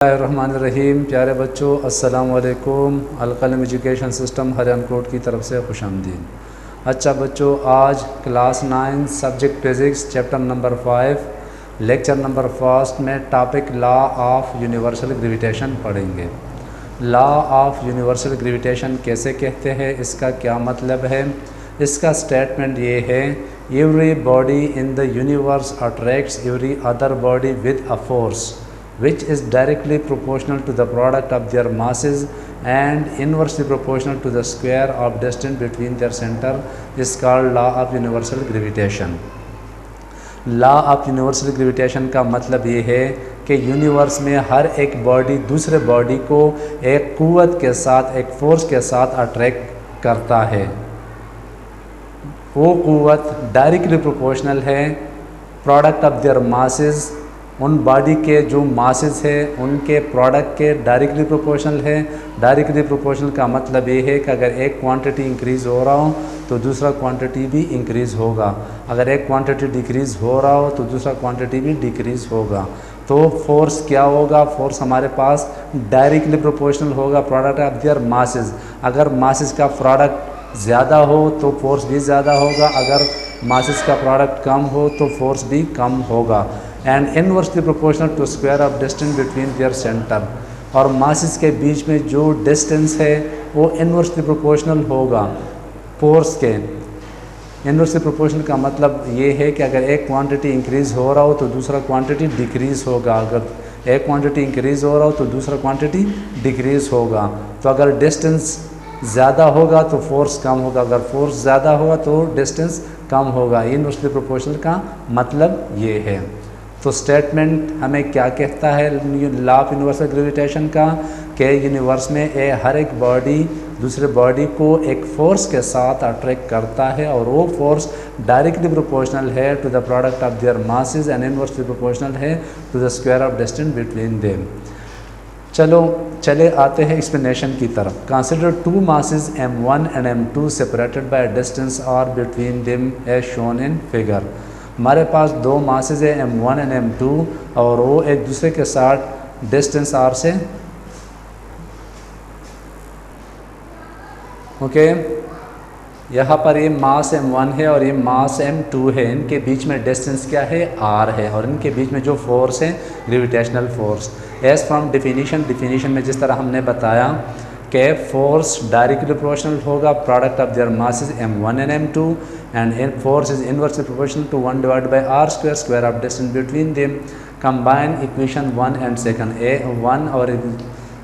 बिस्मिल्लाहिर्रहमानिर्रहीम। प्यारे बच्चों, अस्सलाम वालेकुम। अलकलम एजुकेशन सिस्टम हरियाणकोट की तरफ से खुशामदीद। अच्छा बच्चों, आज class 9 subject physics chapter number 5 lecture number first में topic law of universal gravitation पढ़ेंगे। लॉ ऑफ यूनिवर्सल ग्रेविटेशन कैसे कहते हैं, इसका क्या मतलब है। इसका स्टेटमेंट ये है, every body in the universe attracts every other body with a force which is directly proportional to the product of their masses and inversely proportional to the square of distance between their center is called law of universal gravitation। Law of universal gravitation का मतलब ये है कि universe में हर एक body दूसरे body को एक क़ुव्वत के साथ, एक फोर्स के साथ अट्रैक्ट करता है। वो क़ुव्वत डायरेक्टली प्रोपोर्शनल है प्रोडक्ट ऑफ देयर मासेस, उन बॉडी के जो मासेस है उनके प्रोडक्ट के डायरेक्टली प्रोपोर्शनल है। डायरेक्टली प्रोपोर्शनल का मतलब ये है कि अगर एक क्वांटिटी इंक्रीज़ हो रहा हो तो दूसरा क्वांटिटी भी इंक्रीज़ होगा, अगर एक क्वांटिटी डिक्रीज़ हो रहा हो तो दूसरा क्वांटिटी भी डिक्रीज़ होगा। तो फोर्स क्या होगा, फोर्स हमारे पास डायरेक्टली प्रोपोर्शनल होगा प्रोडक्ट ऑफ देयर मासेस। अगर मासेस का प्रोडक्ट ज़्यादा हो तो फोर्स भी ज़्यादा होगा, अगर मासेस का प्रोडक्ट कम हो तो फोर्स भी कम होगा। And inversely proportional to square of distance between their centre, और मासेस के बीच में जो डिस्टेंस है वो इनवर्सली प्रोपोर्शनल होगा फोर्स के। इनवर्सली प्रोपोर्शनल का मतलब ये है कि अगर एक क्वांटिटी इंक्रीज़ हो रहा हो तो दूसरा क्वांटिटी डिक्रीज़ होगा, अगर एक क्वांटिटी इंक्रीज़ हो रहा हो तो दूसरा क्वांटिटी डिक्रीज़ होगा। तो अगर डिस्टेंस ज़्यादा होगा तो फोर्स कम होगा, अगर फोर्स ज़्यादा होगा तो डिस्टेंस कम होगा। इनवर्सली प्रोपोर्शनल का मतलब ये है। तो स्टेटमेंट हमें क्या कहता है लॉ ऑफ यूनिवर्सल ग्रेविटेशन का, कि यूनिवर्स में हर एक बॉडी दूसरे बॉडी को एक फोर्स के साथ अट्रैक्ट करता है और वो फोर्स डायरेक्टली प्रोपोर्शनल है to the product of their masses and inversely proportional है to the square of distance between them. चले आते हैं एक्सप्लेनेशन की तरफ। Consider two masses m1 and m2 separated by distance r between them as shown in figure. हमारे पास दो masses है m1 एंड m2 और वो एक दूसरे के साथ डिस्टेंस r से ओके यहाँ पर ये मास m1 है और ये मास m2 है, इनके बीच में डिस्टेंस क्या है, r है, और इनके बीच में जो फोर्स है gravitational force. As from definition में जिस तरह हमने बताया कि फोर्स डायरेक्टली प्रोपोर्शनल होगा product of their masses m1 and m2 and force is inversely proportional to 1 divide by r square, square of distance between them. Combine equation 1 and second, a1 और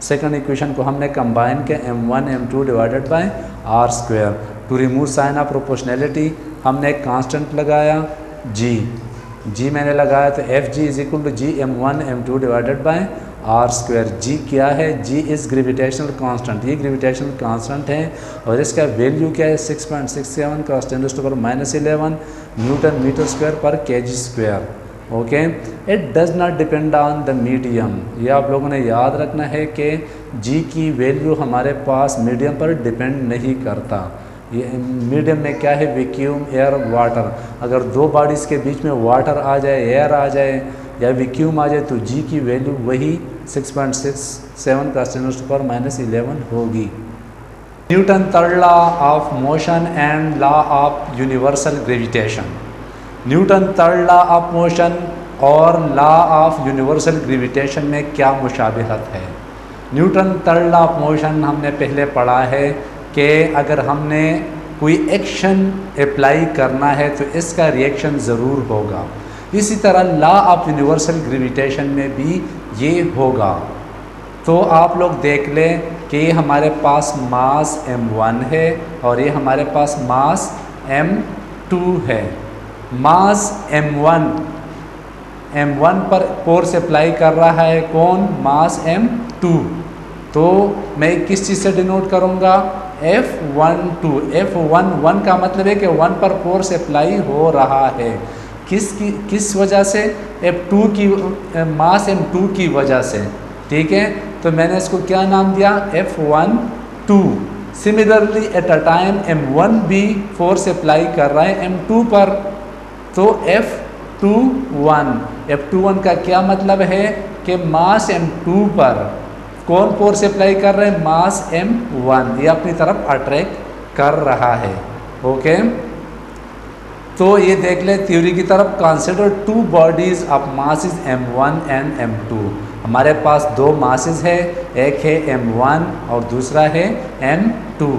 second equation को हमने combine किया m1 m2 divided by r square. To remove sign of proportionality हमने एक constant लगाया g मैंने लगाया तो fg is equal to g m1 m2 divided by r square. g क्या है, g इज़ ग्रेविटेशनल कांस्टेंट, ये ग्रेविटेशनल कांस्टेंट है और इसका वैल्यू क्या है 6.67 × 10⁻11 न्यूटन मीटर स्क्वायर पर kg square. Okay, it does not depend on the medium, ये आप लोगों ने याद रखना है कि g की वैल्यू हमारे पास मीडियम पर डिपेंड नहीं करता। ये मीडियम में क्या है, वैक्यूम, एयर, वाटर। अगर दो बॉडीज़ के बीच में वाटर आ जाए, एयर आ जाए या वैक्यूम आ जाए तो g की वैल्यू वही 6.67 × 10⁻11 होगी। Newton third law of motion and law of universal gravitation. Newton third law of motion और लॉ ऑफ यूनिवर्सल ग्रेविटेशन में क्या मुशाबिहत है। Newton third law of motion हमने पहले पढ़ा है कि अगर हमने कोई एक्शन अप्लाई करना है तो इसका रिएक्शन ज़रूर होगा। इसी तरह लॉ ऑफ यूनिवर्सल ग्रेविटेशन में भी ये होगा। तो आप लोग देख लें कि ये हमारे पास मास m1 है और ये हमारे पास मास m2 है। मास m1 पर फोर्स अप्लाई कर रहा है कौन, मास m2। तो मैं किस चीज़ से डिनोट करूँगा, F1 का मतलब है कि 1 पर फोर्स अप्लाई हो रहा है। किस वजह से, F2 की, मास m2 की वजह से। ठीक है, तो मैंने इसको क्या नाम दिया, F1 similarly at a time m1 भी फोर्स अप्लाई कर रहा है m2 पर, तो F21 का क्या मतलब है कि मास m2 पर कौन फोर्स अप्लाई कर रहे हैं, मास m1 ये अपनी तरफ अट्रैक्ट कर रहा है। ओके, तो ये देख ले थ्योरी की तरफ, consider two bodies of masses m1 and m2। हमारे पास दो मासेस है, एक है m1 और दूसरा है m2।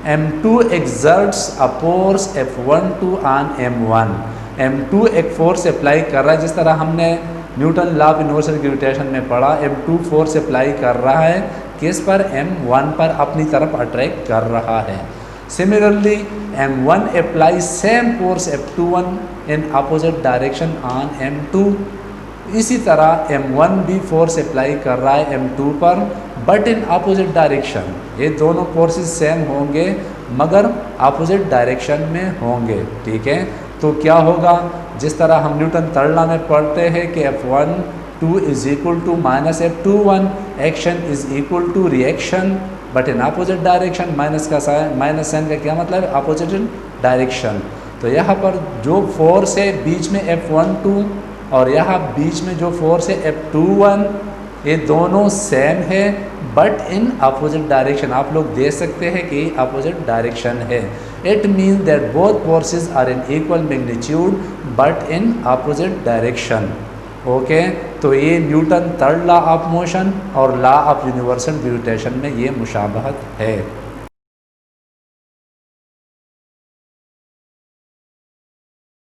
m2 exerts a force F12 on m1। m2 एक फोर्स अप्लाई कर रहा है, जिस तरह हमने Newton law of universal gravitation में पढ़ा, m2 फोर्स अप्लाई कर रहा है किस पर, m1 पर अपनी तरफ अट्रैक्ट कर रहा है। Similarly m1 applies same force F21 in opposite direction on m2। इसी तरह m1 भी फोर्स अप्लाई कर रहा है m2 पर, बट इन अपोजिट डायरेक्शन। ये दोनों फोर्सेस सेम होंगे मगर अपोजिट डायरेक्शन में होंगे। ठीक है, तो क्या होगा, जिस तरह हम न्यूटन थर्ड लॉ में पढ़ते हैं कि F12 is equal to minus F21, action is equal to reaction but in opposite direction. Minus sign का क्या मतलब है, अपोजिट डायरेक्शन। तो यहाँ पर जो फोर्स है बीच में F12 और यहाँ बीच में जो फोर्स है F21, ये दोनों सेम है बट इन अपोजिट डायरेक्शन। आप लोग देख सकते हैं कि अपोजिट डायरेक्शन है। It means that both forces are in equal magnitude but in opposite direction. Okay, तो ये Newton third law of motion और लॉ ऑफ यूनिवर्सल ग्रेविटेशन में ये मुशाबहत है।